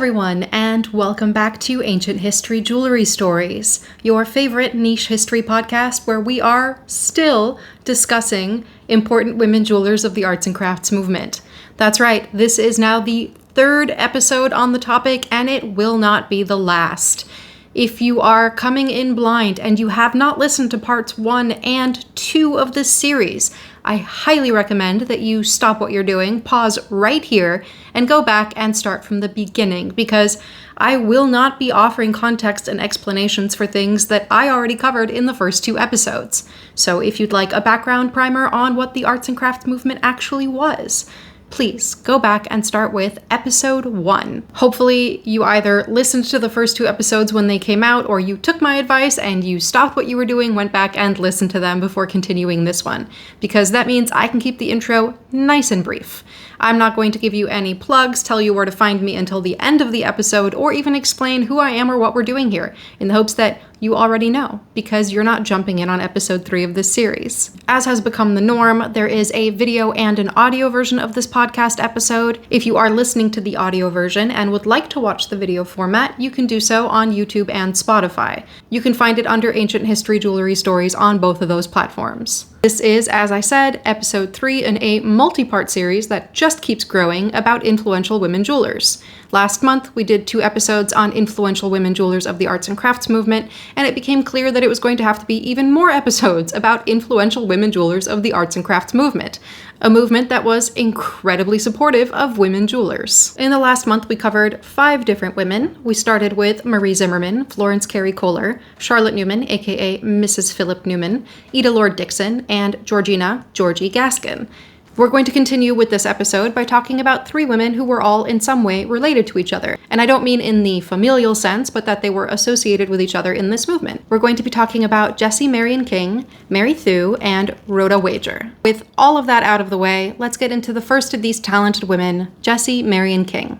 everyone, and welcome back to Ancient History Jewelry Stories, your favorite niche history podcast where we are still discussing important women jewelers of the arts and crafts movement. That's right, this is now the third episode on the topic, and it will not be the last. If you are coming in blind and you have not listened to parts 1 and 2 of this series, I highly recommend that you stop what you're doing, pause right here, and go back and start from the beginning, because I will not be offering context and explanations for things that I already covered in the first 2 episodes. So if you'd like a background primer on what the arts and crafts movement actually was, please go back and start with episode 1. Hopefully you either listened to the first 2 episodes when they came out, or you took my advice and you stopped what you were doing, went back and listened to them before continuing this one, because that means I can keep the intro nice and brief. I'm not going to give you any plugs, tell you where to find me until the end of the episode, or even explain who I am or what we're doing here, in the hopes that you already know, because you're not jumping in on episode 3 of this series. As has become the norm, there is a video and an audio version of this podcast episode. If you are listening to the audio version and would like to watch the video format, you can do so on YouTube and Spotify. You can find it under Ancient History Jewelry Stories on both of those platforms. This is, as I said, episode 3 in a multi-part series that just keeps growing about influential women jewelers. Last month, we did 2 episodes on influential women jewelers of the arts and crafts movement, and it became clear that it was going to have to be even more episodes about influential women jewelers of the arts and crafts movement, a movement that was incredibly supportive of women jewelers. In the last month, we covered 5 different women. We started with Marie Zimmerman, Florence Carey Kohler, Charlotte Newman, aka Mrs. Philip Newman, Ida Lord Dixon, and Georgina Georgie Gaskin. We're going to continue with this episode by talking about 3 women who were all in some way related to each other. And I don't mean in the familial sense, but that they were associated with each other in this movement. We're going to be talking about Jessie Marion King, Mary Thew, and Rhoda Wager. With all of that out of the way, let's get into the first of these talented women, Jessie Marion King.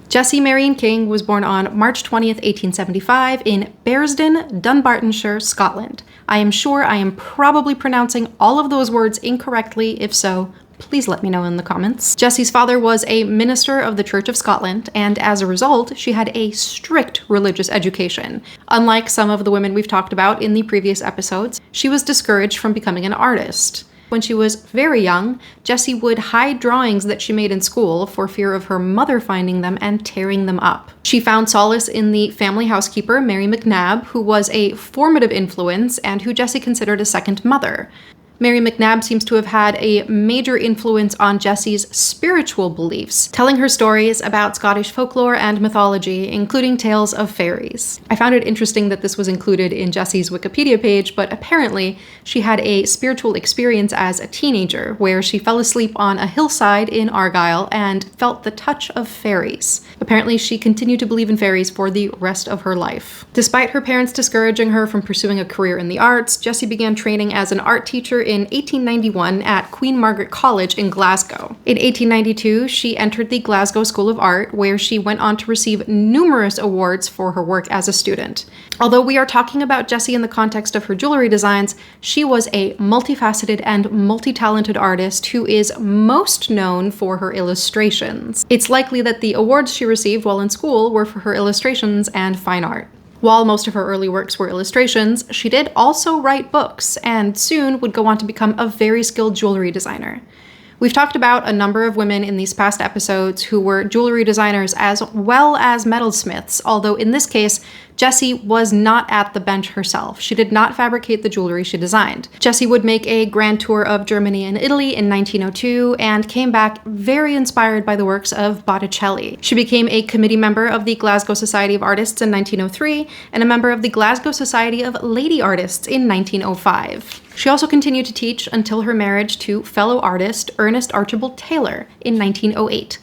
Jessie Marion King was born on March 20th, 1875 in Bearsden, Dunbartonshire, Scotland. I am sure I am probably pronouncing all of those words incorrectly. If so, please let me know in the comments. Jessie's father was a minister of the Church of Scotland, and as a result, she had a strict religious education. Unlike some of the women we've talked about in the previous episodes, she was discouraged from becoming an artist. When she was very young, Jessie would hide drawings that she made in school for fear of her mother finding them and tearing them up. She found solace in the family housekeeper, Mary McNabb, who was a formative influence and who Jessie considered a second mother. Mary McNabb seems to have had a major influence on Jessie's spiritual beliefs, telling her stories about Scottish folklore and mythology, including tales of fairies. I found it interesting that this was included in Jessie's Wikipedia page, but apparently she had a spiritual experience as a teenager, where she fell asleep on a hillside in Argyll and felt the touch of fairies. Apparently she continued to believe in fairies for the rest of her life. Despite her parents discouraging her from pursuing a career in the arts, Jessie began training as an art teacher in 1891 at Queen Margaret College in Glasgow. In 1892, she entered the Glasgow School of Art, where she went on to receive numerous awards for her work as a student. Although we are talking about Jessie in the context of her jewelry designs, she was a multifaceted and multi-talented artist who is most known for her illustrations. It's likely that the awards she received while in school were for her illustrations and fine art. While most of her early works were illustrations, she did also write books, and soon would go on to become a very skilled jewelry designer. We've talked about a number of women in these past episodes who were jewelry designers as well as metalsmiths, although in this case, Jessie was not at the bench herself. She did not fabricate the jewelry she designed. Jessie would make a grand tour of Germany and Italy in 1902 and came back very inspired by the works of Botticelli. She became a committee member of the Glasgow Society of Artists in 1903 and a member of the Glasgow Society of Lady Artists in 1905. She also continued to teach until her marriage to fellow artist Ernest Archibald Taylor in 1908.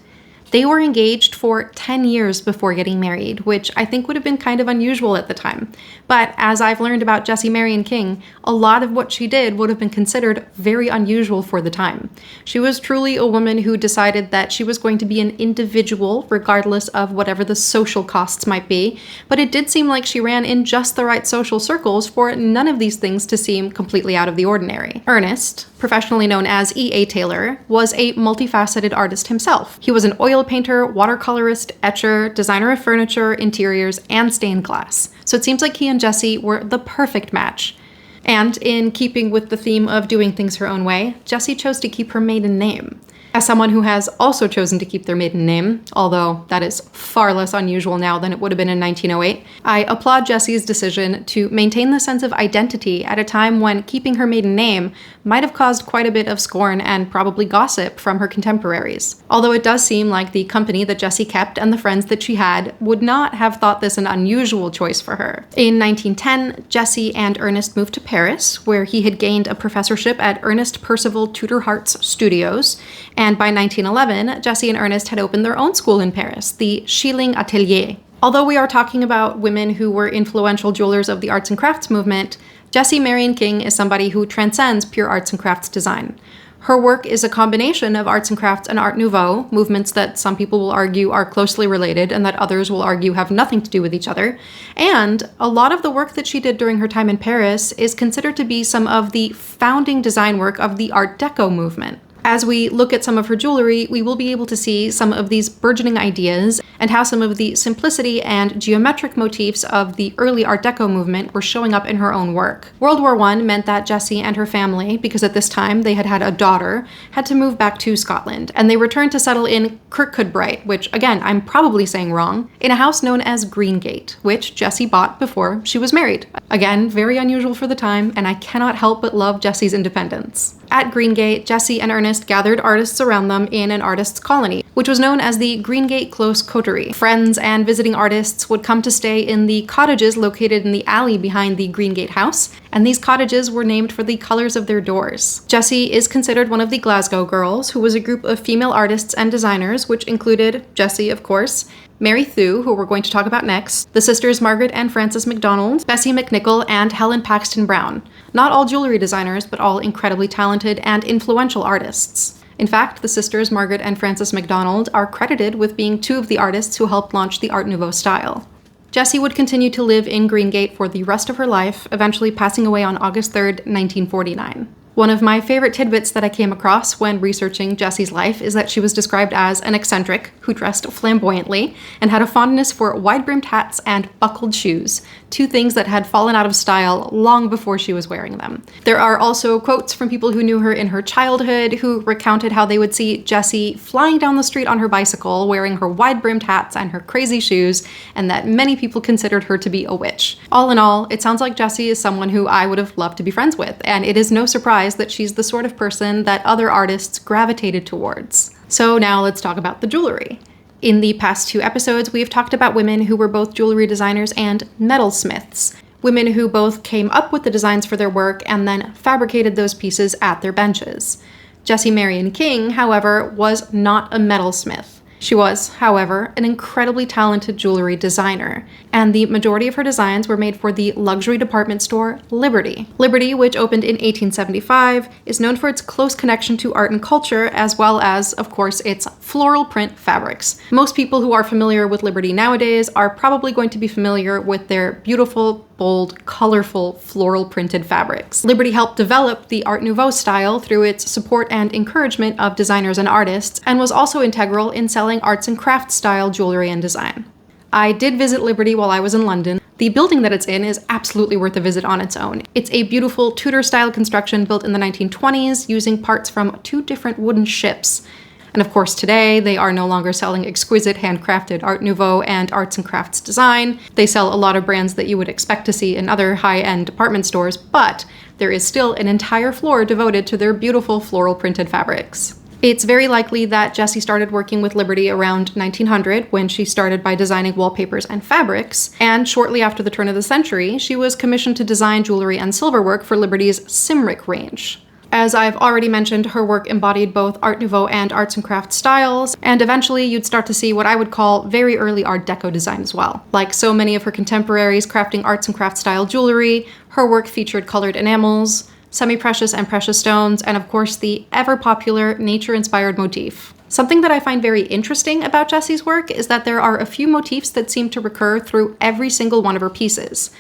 They were engaged for 10 years before getting married, which I think would have been kind of unusual at the time. But as I've learned about Jessie Marion King, a lot of what she did would have been considered very unusual for the time. She was truly a woman who decided that she was going to be an individual, regardless of whatever the social costs might be, but it did seem like she ran in just the right social circles for none of these things to seem completely out of the ordinary. Ernest, professionally known as E.A. Taylor, was a multifaceted artist himself. He was an oil painter, watercolorist, etcher, designer of furniture, interiors, and stained glass. So it seems like he and Jessie were the perfect match. And in keeping with the theme of doing things her own way, Jessie chose to keep her maiden name. As someone who has also chosen to keep their maiden name, although that is far less unusual now than it would have been in 1908, I applaud Jessie's decision to maintain the sense of identity at a time when keeping her maiden name might have caused quite a bit of scorn and probably gossip from her contemporaries. Although it does seem like the company that Jessie kept and the friends that she had would not have thought this an unusual choice for her. In 1910, Jessie and Ernest moved to Paris, where he had gained a professorship at Ernest Percival Tudor Hart's Studios, and by 1911, Jessie and Ernest had opened their own school in Paris, the Schilling Atelier. Although we are talking about women who were influential jewelers of the arts and crafts movement, Jessie Marion King is somebody who transcends pure arts and crafts design. Her work is a combination of arts and crafts and Art Nouveau, movements that some people will argue are closely related and that others will argue have nothing to do with each other. And a lot of the work that she did during her time in Paris is considered to be some of the founding design work of the Art Deco movement. As we look at some of her jewelry, we will be able to see some of these burgeoning ideas and how some of the simplicity and geometric motifs of the early Art Deco movement were showing up in her own work. World War I meant that Jessie and her family, because at this time they had had a daughter, had to move back to Scotland, and they returned to settle in Kirkcudbright, which, again, I'm probably saying wrong, in a house known as Greengate, which Jessie bought before she was married. Again, very unusual for the time, and I cannot help but love Jessie's independence. At Greengate, Jessie and Ernest gathered artists around them in an artists' colony, which was known as the Greengate Close Coterie. Friends and visiting artists would come to stay in the cottages located in the alley behind the Greengate house, and these cottages were named for the colors of their doors. Jessie is considered one of the Glasgow Girls, who was a group of female artists and designers, which included Jessie, of course, Mary Thew, who we're going to talk about next, the sisters Margaret and Frances MacDonald, Bessie McNichol, and Helen Paxton Brown. Not all jewelry designers, but all incredibly talented and influential artists. In fact, the sisters Margaret and Frances MacDonald are credited with being two of the artists who helped launch the Art Nouveau style. Jessie would continue to live in Greengate for the rest of her life, eventually passing away on August 3rd, 1949. One of my favorite tidbits that I came across when researching Jessie's life is that she was described as an eccentric who dressed flamboyantly and had a fondness for wide-brimmed hats and buckled shoes, two things that had fallen out of style long before she was wearing them. There are also quotes from people who knew her in her childhood who recounted how they would see Jessie flying down the street on her bicycle wearing her wide-brimmed hats and her crazy shoes, and that many people considered her to be a witch. All in all, it sounds like Jessie is someone who I would have loved to be friends with, and it is no surprise that she's the sort of person that other artists gravitated towards. So now let's talk about the jewelry. In the past 2 episodes, we've talked about women who were both jewelry designers and metalsmiths, women who both came up with the designs for their work and then fabricated those pieces at their benches. Jessie Marion King, however, was not a metalsmith. She was, however, an incredibly talented jewelry designer, and the majority of her designs were made for the luxury department store Liberty. Liberty, which opened in 1875, is known for its close connection to art and culture, as well as, of course, its floral print fabrics. Most people who are familiar with Liberty nowadays are probably going to be familiar with their beautiful, bold, colorful, floral printed fabrics. Liberty helped develop the Art Nouveau style through its support and encouragement of designers and artists, and was also integral in selling arts and crafts style jewelry and design. I did visit Liberty while I was in London. The building that it's in is absolutely worth a visit on its own. It's a beautiful Tudor-style construction built in the 1920s using parts from 2 different wooden ships. And of course today, they are no longer selling exquisite handcrafted Art Nouveau and arts and crafts design. They sell a lot of brands that you would expect to see in other high-end department stores, but there is still an entire floor devoted to their beautiful floral printed fabrics. It's very likely that Jessie started working with Liberty around 1900 when she started by designing wallpapers and fabrics, and shortly after the turn of the century, she was commissioned to design jewelry and silverwork for Liberty's Cymric range. As I've already mentioned, her work embodied both Art Nouveau and arts and crafts styles, and eventually you'd start to see what I would call very early Art Deco design as well. Like so many of her contemporaries crafting arts and crafts style jewelry, her work featured colored enamels, semi-precious and precious stones, and of course the ever-popular nature-inspired motif. Something that I find very interesting about Jessie's work is that there are a few motifs that seem to recur through every single one of her pieces.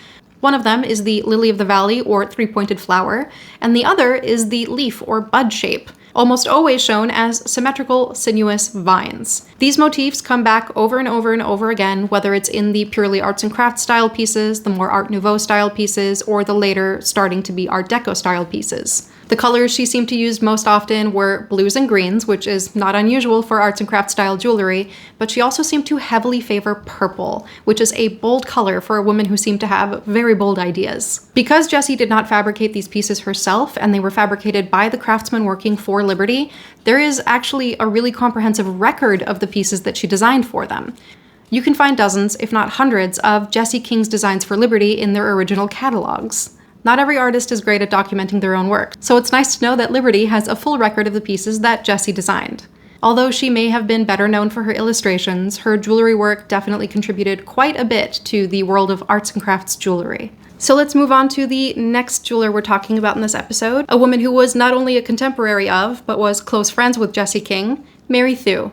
One of them is the lily of the valley, or three-pointed flower, and the other is the leaf or bud shape, almost always shown as symmetrical, sinuous vines. These motifs come back over and over and over again, whether it's in the purely arts and crafts style pieces, the more Art Nouveau style pieces, or the later starting to be Art Deco style pieces. The colors she seemed to use most often were blues and greens, which is not unusual for arts and crafts style jewelry, but she also seemed to heavily favor purple, which is a bold color for a woman who seemed to have very bold ideas. Because Jessie did not fabricate these pieces herself, and they were fabricated by the craftsmen working for Liberty, there is actually a really comprehensive record of the pieces that she designed for them. You can find dozens, if not hundreds, of Jessie King's designs for Liberty in their original catalogs. Not every artist is great at documenting their own work, so it's nice to know that Liberty has a full record of the pieces that Jessie designed. Although she may have been better known for her illustrations, her jewelry work definitely contributed quite a bit to the world of arts and crafts jewelry. So let's move on to the next jeweler we're talking about in this episode, a woman who was not only a contemporary of, but was close friends with Jessie King, Mary Thew.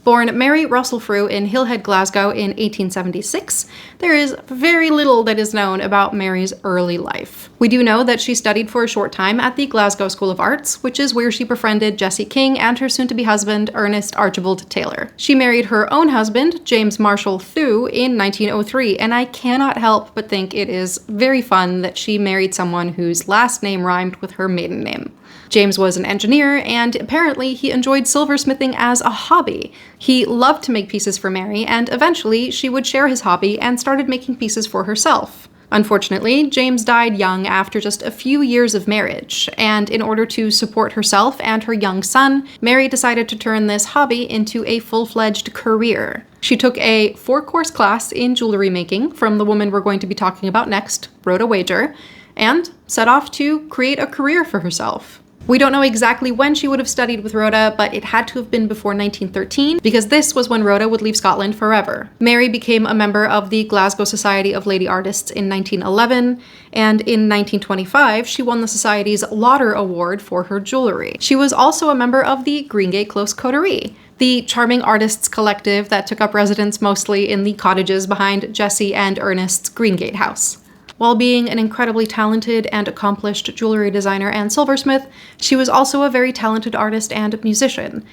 Born Mary Russell Frew in Hillhead, Glasgow in 1876, there is very little that is known about Mary's early life. We do know that she studied for a short time at the Glasgow School of Arts, which is where she befriended Jessie King and her soon-to-be husband, Ernest Archibald Taylor. She married her own husband, James Marshall Thew, in 1903, and I cannot help but think it is very fun that she married someone whose last name rhymed with her maiden name. James was an engineer, and apparently he enjoyed silversmithing as a hobby. He loved to make pieces for Mary, and eventually she would share his hobby and started making pieces for herself. Unfortunately, James died young after just a few years of marriage, and in order to support herself and her young son, Mary decided to turn this hobby into a full-fledged career. She took a 4-course class in jewelry making from the woman we're going to be talking about next, Rhoda Wager, and set off to create a career for herself. We don't know exactly when she would have studied with Rhoda, but it had to have been before 1913, because this was when Rhoda would leave Scotland forever. Mary became a member of the Glasgow Society of Lady Artists in 1911, and in 1925 she won the Society's Lauder Award for her jewelry. She was also a member of the Greengate Close Coterie, the charming artists collective that took up residence mostly in the cottages behind Jessie and Ernest's Greengate house. While being an incredibly talented and accomplished jewelry designer and silversmith, she was also a very talented artist and musician.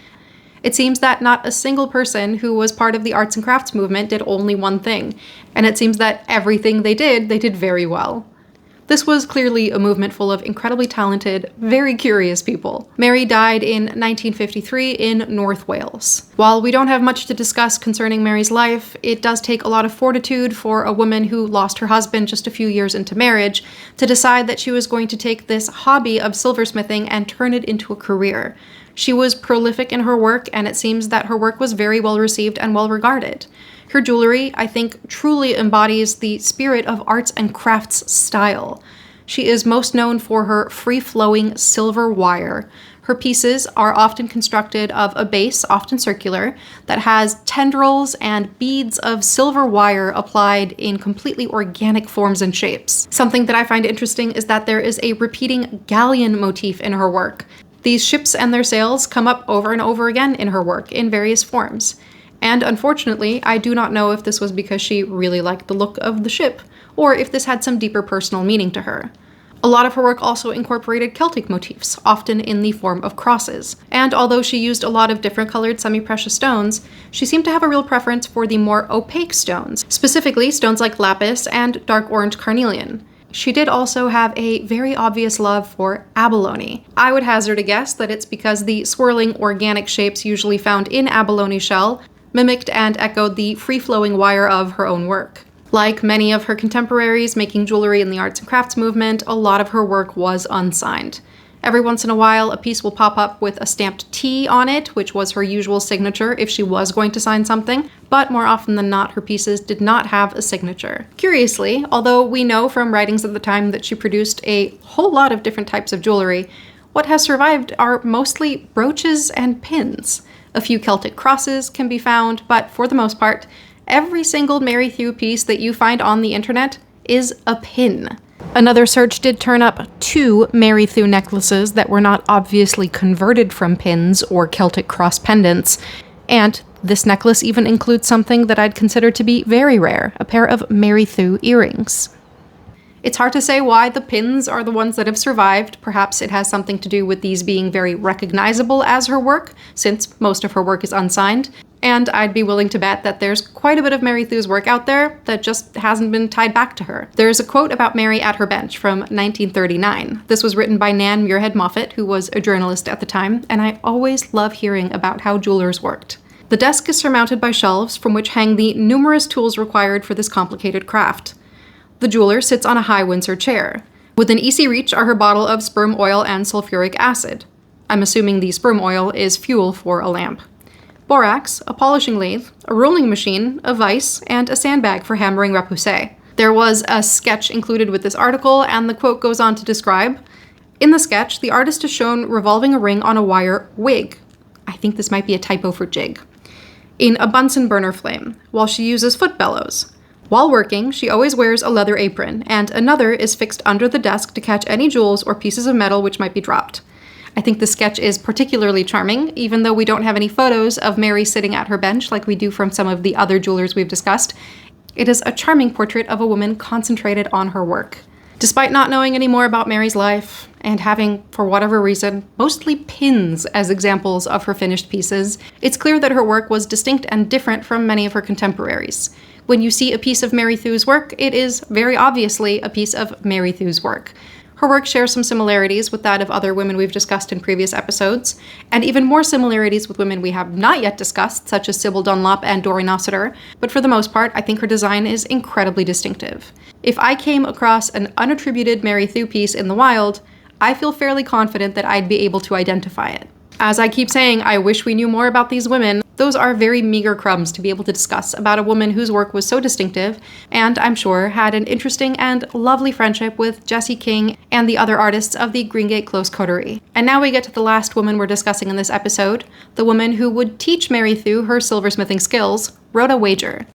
It seems that not a single person who was part of the arts and crafts movement did only one thing, and it seems that everything they did very well. This was clearly a movement full of incredibly talented, very curious people. Mary died in 1953 in North Wales. While we don't have much to discuss concerning Mary's life, it does take a lot of fortitude for a woman who lost her husband just a few years into marriage to decide that she was going to take this hobby of silversmithing and turn it into a career. She was prolific in her work, and it seems that her work was very well received and well regarded. Her jewelry, I think, truly embodies the spirit of arts and crafts style. She is most known for her free-flowing silver wire. Her pieces are often constructed of a base, often circular, that has tendrils and beads of silver wire applied in completely organic forms and shapes. Something that I find interesting is that there is a repeating galleon motif in her work. These ships and their sails come up over and over again in her work in various forms. And unfortunately, I do not know if this was because she really liked the look of the ship, or if this had some deeper personal meaning to her. A lot of her work also incorporated Celtic motifs, often in the form of crosses. And although she used a lot of different colored semi-precious stones, she seemed to have a real preference for the more opaque stones, specifically stones like lapis and dark orange carnelian. She did also have a very obvious love for abalone. I would hazard a guess that it's because the swirling organic shapes usually found in abalone shell mimicked and echoed the free-flowing wire of her own work. Like many of her contemporaries making jewelry in the arts and crafts movement, a lot of her work was unsigned. Every once in a while, a piece will pop up with a stamped T on it, which was her usual signature if she was going to sign something, but more often than not, her pieces did not have a signature. Curiously, although we know from writings of the time that she produced a whole lot of different types of jewelry, what has survived are mostly brooches and pins. A few Celtic crosses can be found, but for the most part, every single Mary Thew piece that you find on the internet is a pin. Another search did turn up 2 Mary Thew necklaces that were not obviously converted from pins or Celtic cross pendants, and this necklace even includes something that I'd consider to be very rare, a pair of Mary Thew earrings. It's hard to say why the pins are the ones that have survived. Perhaps it has something to do with these being very recognizable as her work, since most of her work is unsigned. And I'd be willing to bet that there's quite a bit of Mary Thew's work out there that just hasn't been tied back to her. There's a quote about Mary at her bench from 1939. This was written by Nan Muirhead Moffat, who was a journalist at the time, and I always love hearing about how jewelers worked. The desk is surmounted by shelves from which hang the numerous tools required for this complicated craft. The jeweler sits on a high Windsor chair. Within easy reach are her bottle of sperm oil and sulfuric acid. I'm assuming the sperm oil is fuel for a lamp. Borax, a polishing lathe, a rolling machine, a vise, and a sandbag for hammering repoussé. There was a sketch included with this article, and the quote goes on to describe, "In the sketch, the artist is shown revolving a ring on a wire wig." I think this might be a typo for jig. "In a Bunsen burner flame, while she uses foot bellows. While working, she always wears a leather apron, and another is fixed under the desk to catch any jewels or pieces of metal which might be dropped." I think the sketch is particularly charming, even though we don't have any photos of Mary sitting at her bench like we do from some of the other jewelers we've discussed. It is a charming portrait of a woman concentrated on her work. Despite not knowing any more about Mary's life, and having, for whatever reason, mostly pins as examples of her finished pieces, it's clear that her work was distinct and different from many of her contemporaries. When you see a piece of Mary Thew's work, it is very obviously a piece of Mary Thew's work. Her work shares some similarities with that of other women we've discussed in previous episodes, and even more similarities with women we have not yet discussed, such as Sybil Dunlop and Doreen Rossiter, but for the most part, I think her design is incredibly distinctive. If I came across an unattributed Mary Thew piece in the wild, I feel fairly confident that I'd be able to identify it. As I keep saying, I wish we knew more about these women. Those are very meager crumbs to be able to discuss about a woman whose work was so distinctive, and I'm sure had an interesting and lovely friendship with Jessie King and the other artists of the Greengate Close coterie. And now we get to the last woman we're discussing in this episode, the woman who would teach Mary Thew her silversmithing skills, Rhoda Wager.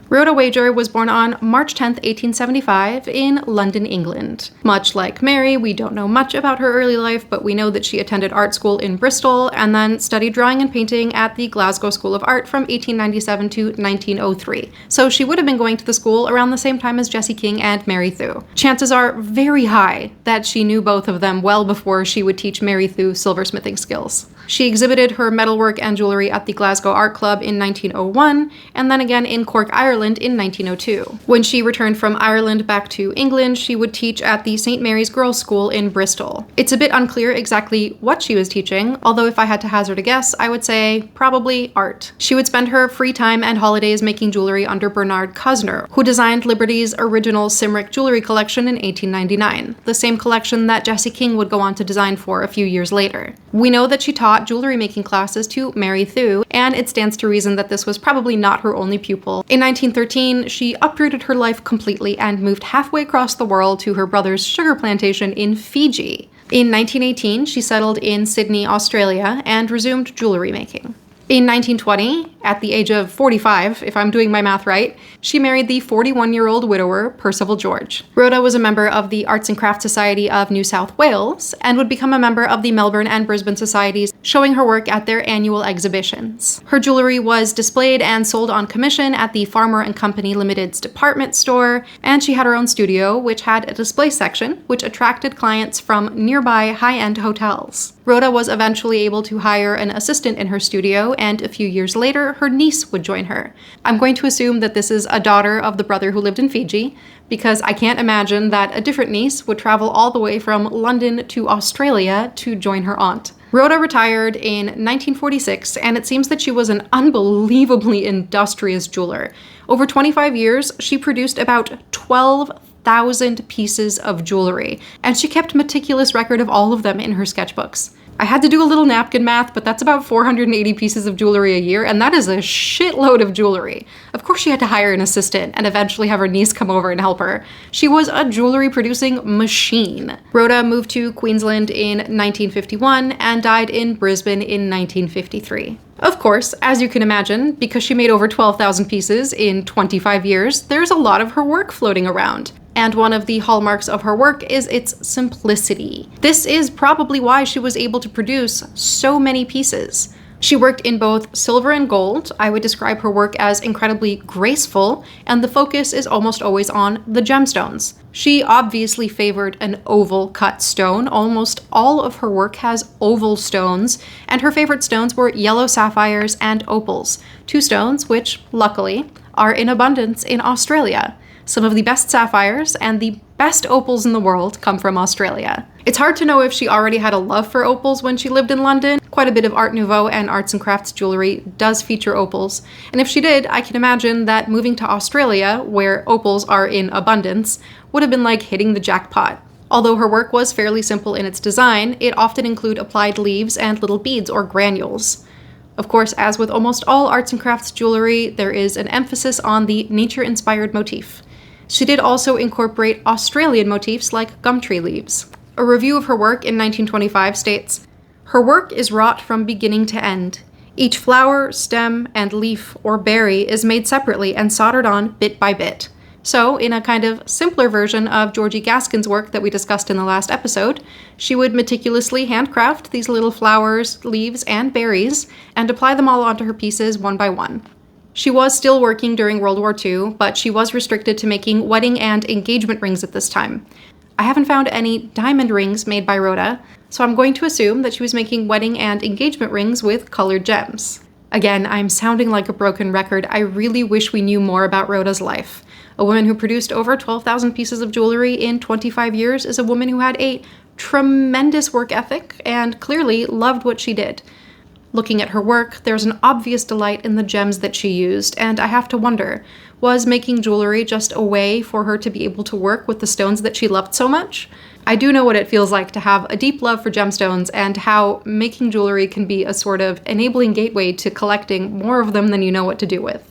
Rhoda Wager was born on March 10, 1875, in London, England. Much like Mary, we don't know much about her early life, but we know that she attended art school in Bristol and then studied drawing and painting at the Glasgow School of Art from 1897 to 1903. So she would have been going to the school around the same time as Jessie King and Mary Thew. Chances are very high that she knew both of them well before she would teach Mary Thew silversmithing skills. She exhibited her metalwork and jewelry at the Glasgow Art Club in 1901, and then again in Cork, Ireland in 1902. When she returned from Ireland back to England, she would teach at the St. Mary's Girls' School in Bristol. It's a bit unclear exactly what she was teaching, although if I had to hazard a guess, I would say probably art. She would spend her free time and holidays making jewelry under Bernard Cusner, who designed Liberty's original Cymric jewelry collection in 1899, the same collection that Jessie King would go on to design for a few years later. We know that she taught jewelry making classes to Mary Thew, and it stands to reason that this was probably not her only pupil. In 1913, she uprooted her life completely and moved halfway across the world to her brother's sugar plantation in Fiji. In 1918, she settled in Sydney, Australia, and resumed jewelry making. In 1920, at the age of 45, if I'm doing my math right, she married the 41-year-old widower, Percival George. Rhoda was a member of the Arts and Crafts Society of New South Wales and would become a member of the Melbourne and Brisbane societies, showing her work at their annual exhibitions. Her jewelry was displayed and sold on commission at the Farmer and Company Limited's department store, and she had her own studio, which had a display section, which attracted clients from nearby high-end hotels. Rhoda was eventually able to hire an assistant in her studio, and a few years later, her niece would join her. I'm going to assume that this is a daughter of the brother who lived in Fiji, because I can't imagine that a different niece would travel all the way from London to Australia to join her aunt. Rhoda retired in 1946, and it seems that she was an unbelievably industrious jeweler. Over 25 years, she produced about 12,000 pieces of jewelry, and she kept meticulous record of all of them in her sketchbooks. I had to do a little napkin math, but that's about 480 pieces of jewelry a year, and that is a shitload of jewelry. Of course she had to hire an assistant and eventually have her niece come over and help her. She was a jewelry producing machine. Rhoda moved to Queensland in 1951 and died in Brisbane in 1953. Of course, as you can imagine, because she made over 12,000 pieces in 25 years, there's a lot of her work floating around. And one of the hallmarks of her work is its simplicity. This is probably why she was able to produce so many pieces. She worked in both silver and gold. I would describe her work as incredibly graceful, and the focus is almost always on the gemstones. She obviously favored an oval cut stone. Almost all of her work has oval stones, and her favorite stones were yellow sapphires and opals, two stones which, luckily, are in abundance in Australia. Some of the best sapphires and the best opals in the world come from Australia. It's hard to know if she already had a love for opals when she lived in London. Quite a bit of Art Nouveau and arts and crafts jewelry does feature opals. And if she did, I can imagine that moving to Australia, where opals are in abundance, would have been like hitting the jackpot. Although her work was fairly simple in its design, it often included applied leaves and little beads or granules. Of course, as with almost all arts and crafts jewelry, there is an emphasis on the nature-inspired motif. She did also incorporate Australian motifs like gum tree leaves. A review of her work in 1925 states, "Her work is wrought from beginning to end. Each flower, stem, and leaf or berry is made separately and soldered on bit by bit." So, in a kind of simpler version of Georgie Gaskin's work that we discussed in the last episode, she would meticulously handcraft these little flowers, leaves, and berries, and apply them all onto her pieces one by one. She was still working during World War II, but she was restricted to making wedding and engagement rings at this time. I haven't found any diamond rings made by Rhoda, so I'm going to assume that she was making wedding and engagement rings with colored gems. Again, I'm sounding like a broken record. I really wish we knew more about Rhoda's life. A woman who produced over 12,000 pieces of jewelry in 25 years is a woman who had a tremendous work ethic and clearly loved what she did. Looking at her work, there's an obvious delight in the gems that she used, and I have to wonder, was making jewelry just a way for her to be able to work with the stones that she loved so much? I do know what it feels like to have a deep love for gemstones and how making jewelry can be a sort of enabling gateway to collecting more of them than you know what to do with.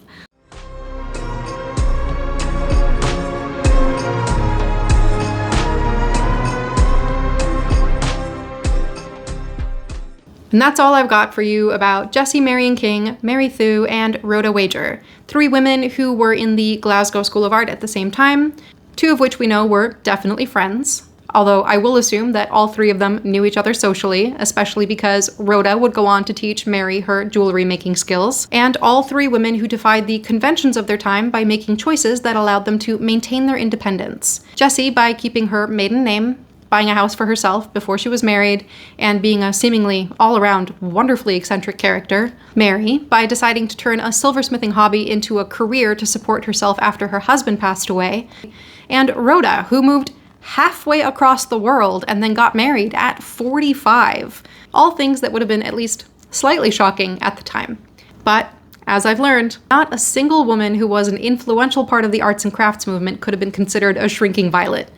And that's all I've got for you about Jessie Marion King, Mary Thew, and Rhoda Wager, three women who were in the Glasgow School of Art at the same time, two of which we know were definitely friends, although I will assume that all three of them knew each other socially, especially because Rhoda would go on to teach Mary her jewelry making skills, and all three women who defied the conventions of their time by making choices that allowed them to maintain their independence. Jessie by keeping her maiden name, buying a house for herself before she was married, and being a seemingly all-around wonderfully eccentric character. Mary, by deciding to turn a silversmithing hobby into a career to support herself after her husband passed away. And Rhoda, who moved halfway across the world and then got married at 45. All things that would have been at least slightly shocking at the time. But as I've learned, not a single woman who was an influential part of the arts and crafts movement could have been considered a shrinking violet.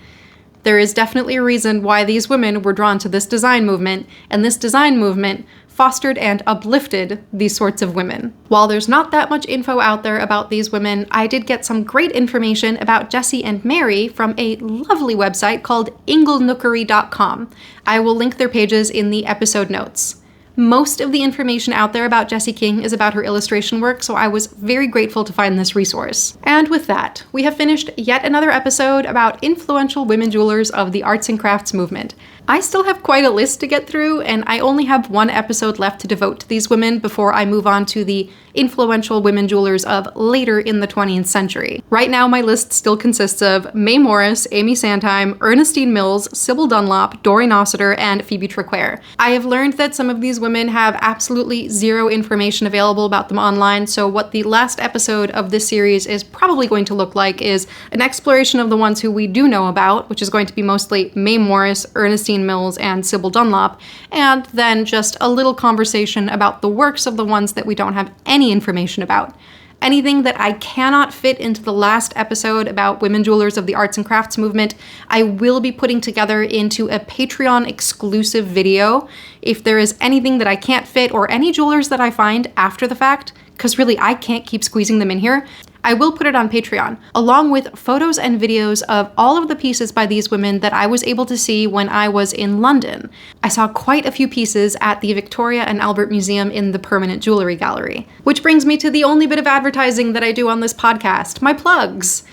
There is definitely a reason why these women were drawn to this design movement, and this design movement fostered and uplifted these sorts of women. While there's not that much info out there about these women, I did get some great information about Jessie and Mary from a lovely website called inglenookery.com. I will link their pages in the episode notes. Most of the information out there about Jessie King is about her illustration work, so I was very grateful to find this resource. And with that, we have finished yet another episode about influential women jewelers of the arts and crafts movement. I still have quite a list to get through, and I only have one episode left to devote to these women before I move on to the influential women jewelers of later in the 20th century. Right now, my list still consists of May Morris, Amy Sandheim, Ernestine Mills, Sybil Dunlop, Doreen Nossiter, and Phoebe Triquare. I have learned that some of these women have absolutely zero information available about them online, so what the last episode of this series is probably going to look like is an exploration of the ones who we do know about, which is going to be mostly May Morris, Ernestine Mills, and Sybil Dunlop, and then just a little conversation about the works of the ones that we don't have any information about. Anything that I cannot fit into the last episode about women jewelers of the arts and crafts movement, I will be putting together into a Patreon exclusive video. If there is anything that I can't fit or any jewelers that I find after the fact, because really I can't keep squeezing them in here, I will put it on Patreon, along with photos and videos of all of the pieces by these women that I was able to see when I was in London. I saw quite a few pieces at the Victoria and Albert Museum in the Permanent Jewellery Gallery. Which brings me to the only bit of advertising that I do on this podcast, my plugs.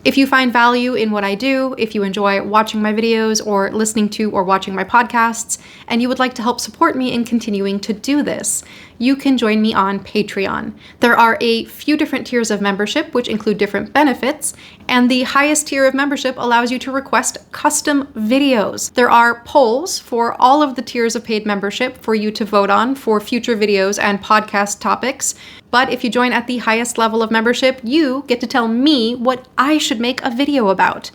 If you find value in what I do, if you enjoy watching my videos or listening to or watching my podcasts, and you would like to help support me in continuing to do this, you can join me on Patreon. There are a few different tiers of membership, which include different benefits, and the highest tier of membership allows you to request custom videos. There are polls for all of the tiers of paid membership for you to vote on for future videos and podcast topics. But if you join at the highest level of membership, you get to tell me what I should make a video about.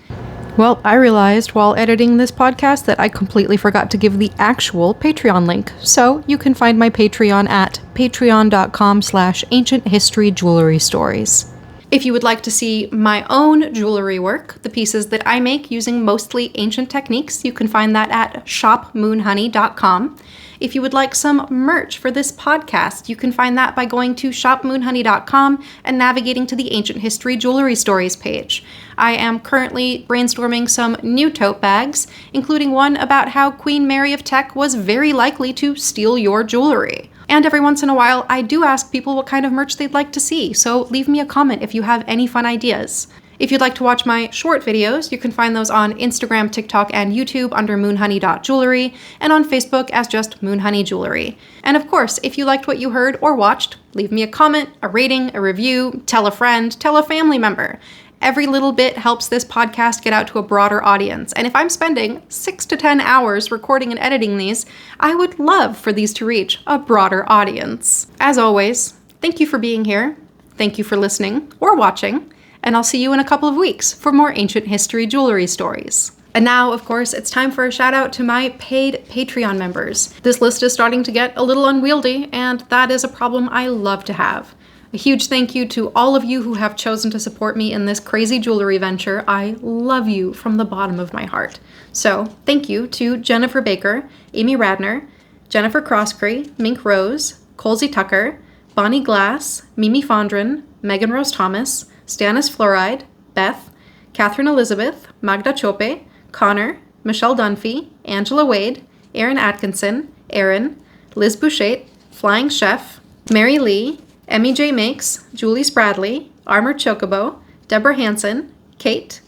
Well, I realized while editing this podcast that I completely forgot to give the actual Patreon link. So you can find my Patreon at patreon.com/ancienthistoryyjewelrystories. If you would like to see my own jewelry work, the pieces that I make using mostly ancient techniques, you can find that at shopmoonhoney.com. If you would like some merch for this podcast, you can find that by going to shopmoonhoney.com and navigating to the Ancient History Jewelry Stories page. I am currently brainstorming some new tote bags, including one about how Queen Mary of Teck was very likely to steal your jewelry. And every once in a while, I do ask people what kind of merch they'd like to see, so leave me a comment if you have any fun ideas. If you'd like to watch my short videos, you can find those on Instagram, TikTok, and YouTube under moonhoney.jewelry, and on Facebook as just Moonhoney Jewelry. And of course, if you liked what you heard or watched, leave me a comment, a rating, a review, tell a friend, tell a family member. Every little bit helps this podcast get out to a broader audience, and if I'm spending 6 to 10 hours recording and editing these, I would love for these to reach a broader audience. As always, thank you for being here, thank you for listening or watching, and I'll see you in a couple of weeks for more ancient history jewelry stories. And now, of course, it's time for a shout out to my paid Patreon members. This list is starting to get a little unwieldy, and that is a problem I love to have. A huge thank you to all of you who have chosen to support me in this crazy jewelry venture. I love you from the bottom of my heart. So, thank you to Jennifer Baker, Amy Radner, Jennifer Crosscree, Mink Rose, Colsey Tucker, Bonnie Glass, Mimi Fondren, Megan Rose Thomas, Stannis Fluoride, Beth, Catherine Elizabeth, Magda Chope, Connor, Michelle Dunphy, Angela Wade, Aaron Atkinson, Aaron, Liz Bouchette, Flying Chef, Mary Lee, Emmy J. Makes, Julie Spradley, Armored Chocobo, Deborah Hansen, Kate,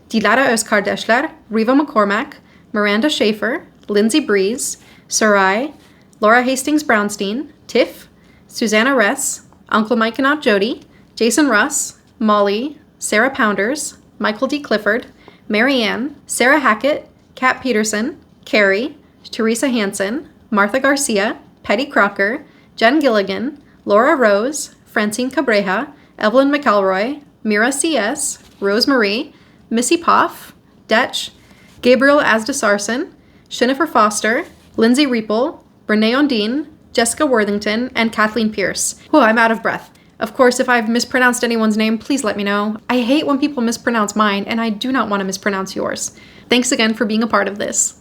Dilara Özkardeşler, Riva McCormack, Miranda Schaefer, Lindsay Breeze, Sarai, Laura Hastings Brownstein, Tiff, Susanna Ress, Uncle Mike and Aunt Jody, Jason Russ, Molly, Sarah Pounders, Michael D. Clifford, Mary Ann, Sarah Hackett, Kat Peterson, Carrie, Teresa Hansen, Martha Garcia, Petty Crocker, Jen Gilligan, Laura Rose, Francine Cabreja, Evelyn McElroy, Mira C.S., Rose Marie, Missy Poff, Detch, Gabriel Asda-Sarson, Jennifer Foster, Lindsay Reeple, Renee Ondine, Jessica Worthington, and Kathleen Pierce. Whoa, I'm out of breath. Of course, if I've mispronounced anyone's name, please let me know. I hate when people mispronounce mine, and I do not want to mispronounce yours. Thanks again for being a part of this.